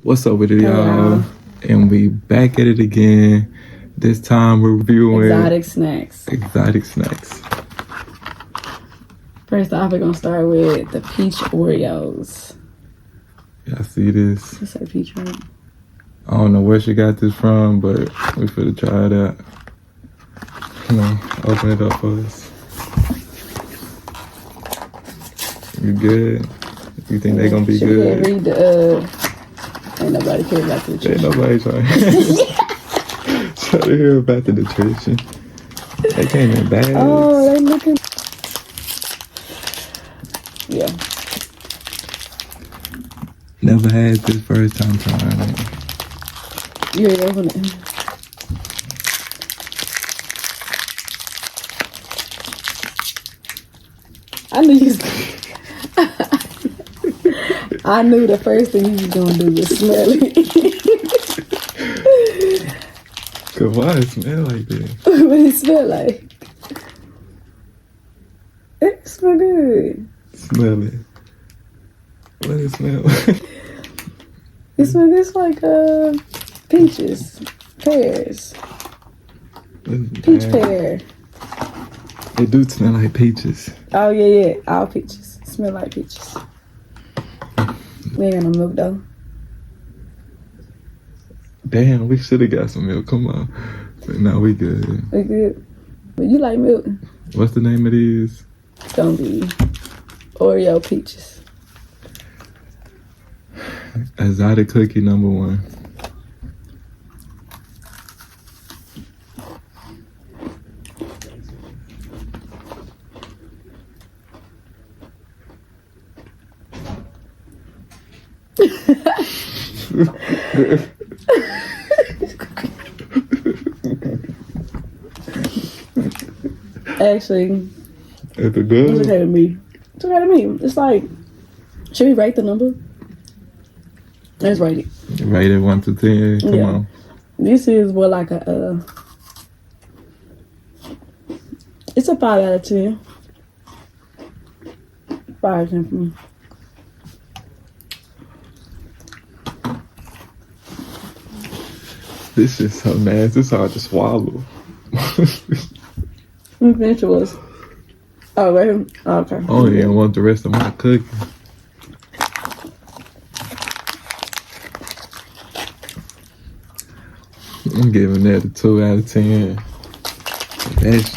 What's up with it, y'all? And we back at it again. This time we're reviewing exotic snacks. First off, we're gonna start with the peach Oreos. Y'all see this? It's say peach, right? I don't know where she got this from, but we finna try it out. Come on, open it up for us. You good? You think they gonna be good? Read the ain't nobody care about the nutrition. Ain't nobody trying to hear about the nutrition. They came in bags. Oh, they looking. Yeah. Never had this, first time trying it. You ready to open it? I knew you was I knew the first thing you was gonna do was smell it. Cause why it smell like this? What it smell like? It smell good. Smell it. What it smell like? It smell good. It's like peaches, pears, peach pear. It do smell like peaches. Oh yeah, all peaches. Smell like peaches. We ain't got no milk though. Damn, we should have got some milk. Come on. But no, we good. We good. But you like milk? What's the name of these? It's gonna be Oreo peaches. Exotic cookie number 1. Actually, Is it good? it's okay to me. It's okay to me. It's like, should we rate the number? Let's rate it. Rate it 1 to 10. Come on. This is what like a it's a 5 out of 10. 5 out of 10 for me. This is so nasty. It's hard to swallow. Finish yours. Oh, right. Oh, okay. I don't even want the rest of my cookie. I'm giving that a 2 out of 10. That's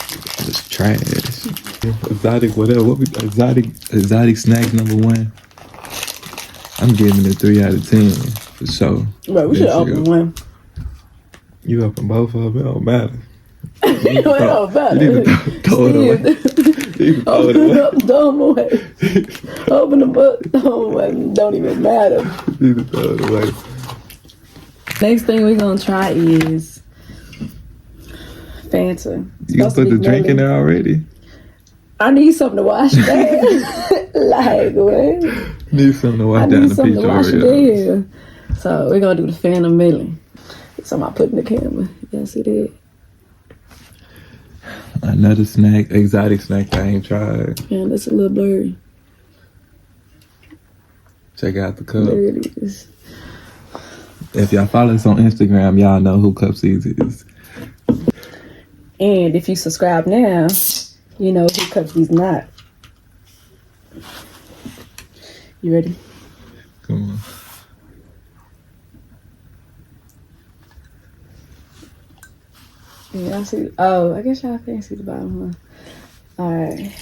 just trash. Exotic, whatever. Exotic snack number 1. I'm giving it 3 out of 10 for sure. Right, we should open one. You open both of them. It don't matter. It don't matter. You need to throw it away. You need to throw it away. Throw them away. Open the book. Throw them away. Don't even matter. You need to throw it away. Next thing we're gonna try is Fanta. You put the drink in there already? I need something to wash down. Like what? Need something to wash down the peach Oreo. So we're gonna do the Fanta Melon. Somebody put in the camera. Y'all see that? Another snack, exotic snack I ain't tried. Yeah, that's a little blurry. Check out the cup. There it is. If y'all follow us on Instagram, y'all know who Cup Seeds is. And if you subscribe now, you know who Cup Seeds not. You ready? Come on. Yeah, I see. Oh, I guess y'all can't see the bottom, huh? Alright.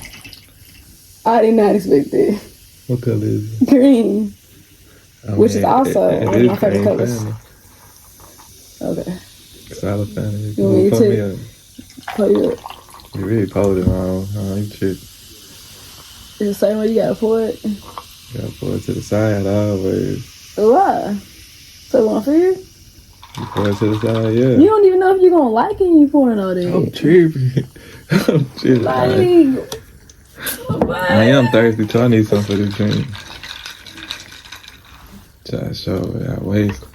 I did not expect that. What color is it? Green. Which is also it one of my favorite colors. Okay. Solid Fanta. You want me to pull it up? You really pulled it wrong. You tripped. It's the same way you gotta pour it. You gotta pull it to the side always. Why? So you want to figure? You pour it to the side, yeah. You don't even know if you're gonna like it and you pouring all that. I'm tripping. I'm tripping. Like, I am thirsty, so I need something for this drink. Try to show it out waste.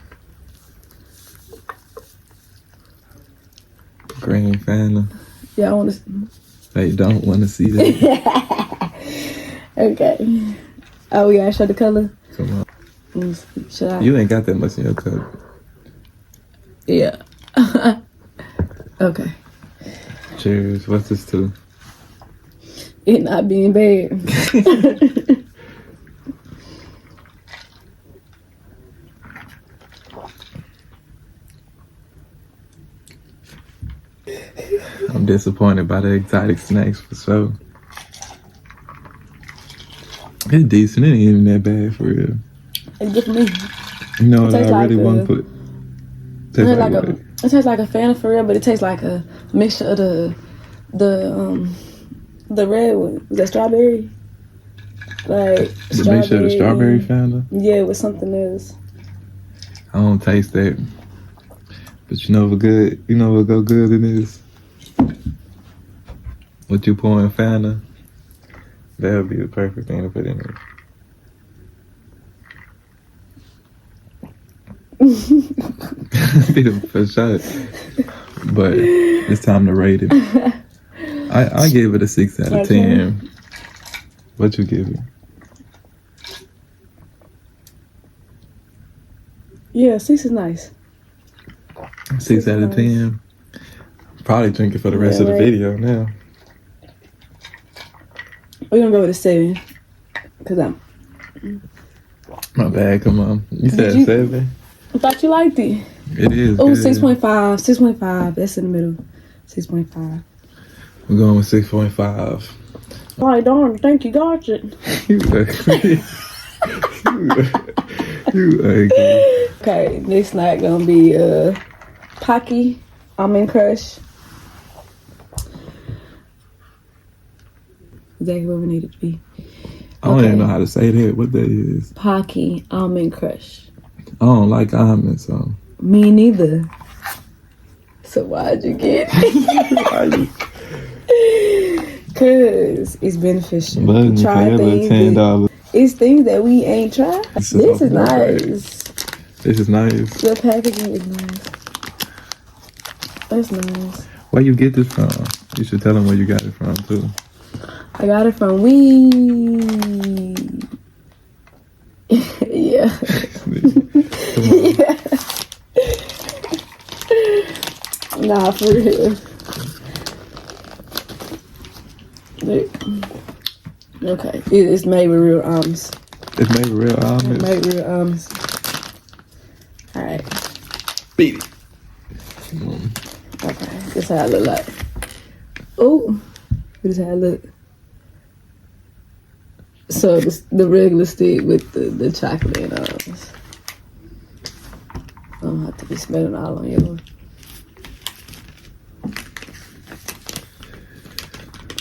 Green Fanta. Yeah, I want to. They don't want to see that. Okay. Oh, we gotta show the color. Come on. Should I? You ain't got that much in your cup. Yeah. Okay. Cheers. What's this to? It not being bad. I'm disappointed by the exotic snacks for sure. It's decent. It ain't even that bad for real. It's good for me. You know what I tastes really like want a- to put? It Tastes tastes like like what? it tastes like a Fanta for real, but it tastes like a mixture of the red one. Was that strawberry? Like The mixture of the strawberry Fanta. Yeah, with something else. I don't taste that. But you know what good? You know what go good in this? What you pour in Fanta? That would be the perfect thing to put in it. Be the first shot. But it's time to rate it. I gave it a 6 out of Okay. 10. What you give it? Yeah, 6 is nice. 6 out of nice. 10. Probably drink it for the rest Yeah, of the right. video now. We're gonna go with a 7. Cause My bad, come on. You Did said you- 7? I thought you liked it. It is. Oh, good. 6.5. 6.5. That's in the middle. 6.5. We're going with 6.5. All right, darn. Thank you, got it. You ugly. You ugly. Okay, next snack gonna be Pocky Almond Crush. Exactly what we need it to be. I don't even Okay. know how to say that. What that is. Pocky Almond Crush. I don't like almonds, so. Me neither. So why'd you get it? Cause it's beneficial. But We try things. $10. It's things that we ain't tried. This This is is great. nice. This is nice. The packaging is nice. That's nice. Where you get this from? You should tell them where you got it from too. I got it from Wee. Yeah. Come on. Nah, for real. Okay, it's made with real almonds. It's made with real almonds. Made with real almonds. All right. Beat it. Okay, this how I look like. Oh, this how I look. So the regular stick with the chocolate and almonds. I don't have to be smelling all on yours.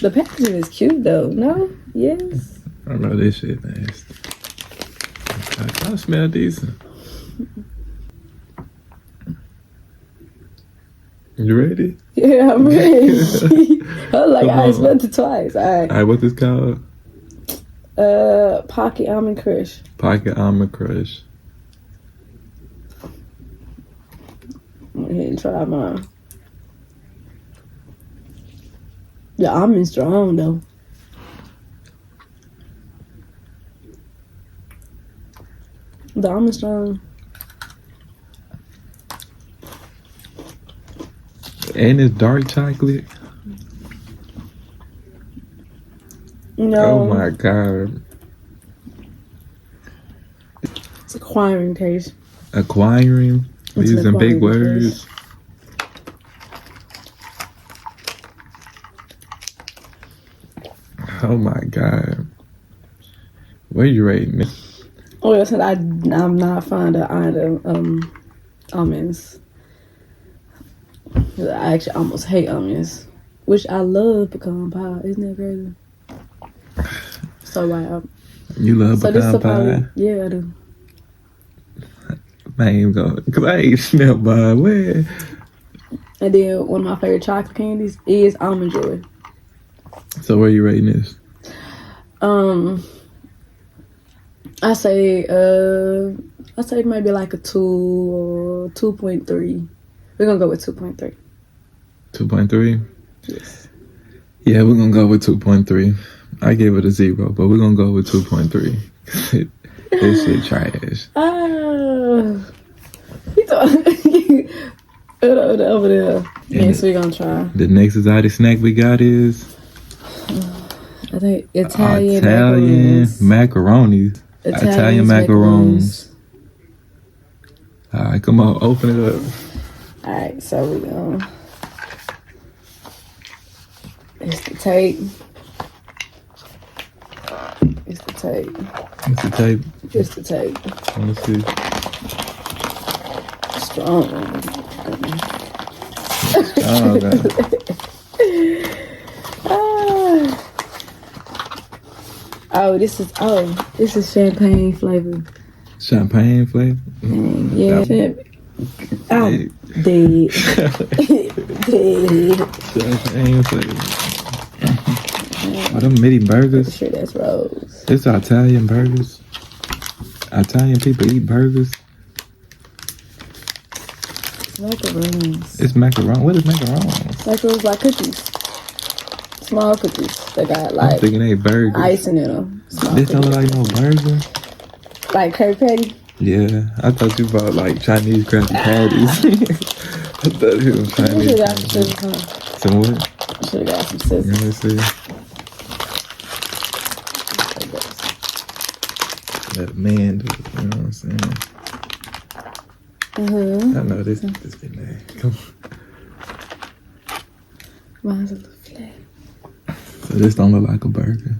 The packaging is cute though. No? Yes. I know this shit nasty. I smell decent. You ready? Yeah, I'm ready. I was like, Come I on. smelled it twice. All right. Alright, what this called? Pocket Almond Crush. Pocket Almond Crush. I'm gonna go ahead and try mine. The almond's strong though. The almond's strong. And it's dark chocolate. No, Oh my god. it's acquiring taste. Acquiring. It's an Using big acquiring words. Oh my god. Where you rating it? Oh, I said I'm not fond of either almonds. I actually almost hate almonds, which I love pecan pie. Isn't that crazy? So like, You love so this is pecan pie? probably yeah I do. I ain't going, cause I ain't smell by where. And then one of my favorite chocolate candies is Almond Joy. So where you rating this? I say maybe like a 2 or 2.3. We're gonna go with 2.3. 2.3? Yes. Yeah, we're gonna go with 2.3. I gave it a 0, but we're gonna go with 2.3. This shit trash. He thought over there. Next we gonna try. The next exotic snack we got is I think Italian macaroni. Italian macaroons. All right, come on, open it up. All right, so we gonna. It's the tape. It's the tape. It's the tape. It's the tape. Let me see. Strong. Oh, God. This is champagne flavor. Champagne flavor? Yeah. I'm dead. Dead. Champagne flavor. Are them midi burgers? I'm sure that's Rose. It's Italian burgers. Italian people eat burgers. Macarons. It's macaron. What is macarons? Macarons like cookies. Small cookies. They got I'm like thinking they burgers. icing in them. Small This don't look like no burger. Like curry patty. Yeah, I thought you bought like Chinese crafted patties. I thought you was Chinese. Should got some scissors, huh? Some what? Should got some scissors. Let me see. Let a man do it, you know what I'm saying? I know this thing there. Come on. Mine's a little flat. So this don't look like a burger.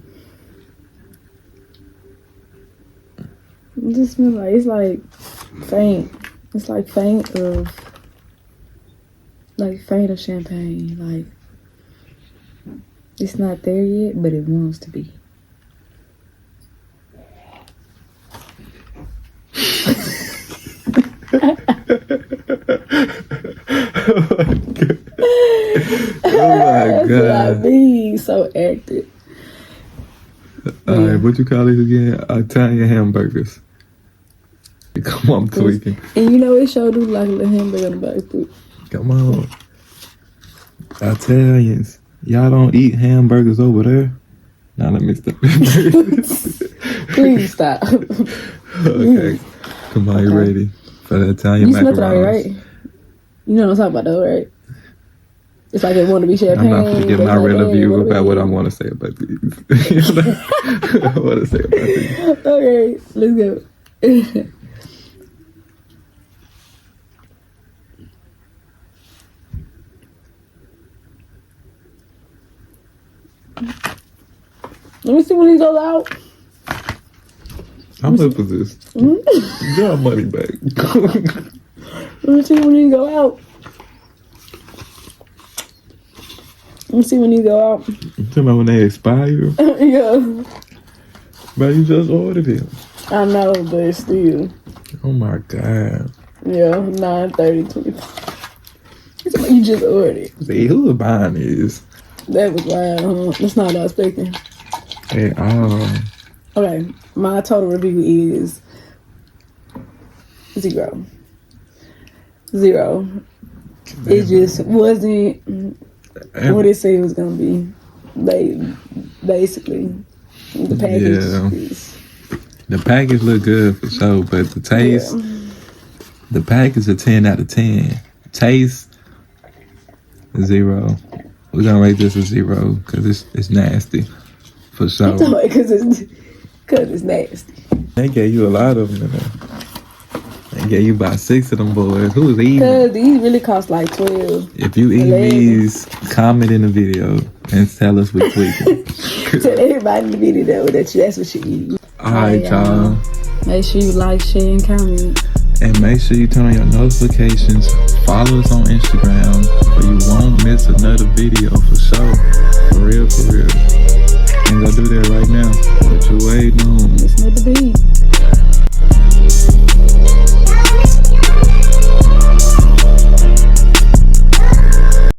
It just smells like it's like faint. It's like faint of champagne. Like it's not there yet, but it wants to be. Oh my God. I mean, so active. Alright, what you call it again? Italian hamburgers. Come on, I'm tweaking. And you know, it sure do like a little hamburger on the back too. Come on. Italians. Y'all don't eat hamburgers over there? Now let me stop. Please stop. Okay. Come on, you ready for the Italian You smelled it macarons? already, right? You know what I'm talking about though, right? It's like it want to be champagne. I'm not gonna give my real review about what I want to say about these. I want to say about these. Okay, let's go. Let me see when he goes out. How much was this? Get our money back. Let me see when he go out. Let me see when you go out. You talking about when they expire? Yeah. But you just ordered it. I know, but still. Oh my God. Yeah, 9:30. You just ordered it. See, who the buying is? That was wild, huh? That's not what I was expecting. Hey, Okay, my total review is 0. 0. It just wasn't what it said it was gonna be. Basically, the package is. The package look good for sure, but the taste, the package a 10 out of 10. Taste, 0. We're gonna rate this a 0 because it's nasty for sure. Because it's nasty. They gave you a lot of them in there. They gave you about 6 of them boys. Who was eating? Because these really cost like 12. If you eat 11. these, comment in the video and tell us we tweaking. Tell everybody in the video that's what you eat. Alright, y'all. Make sure you like, share, and comment. And make sure you turn on your notifications. Follow us on Instagram so you won't miss another video for sure.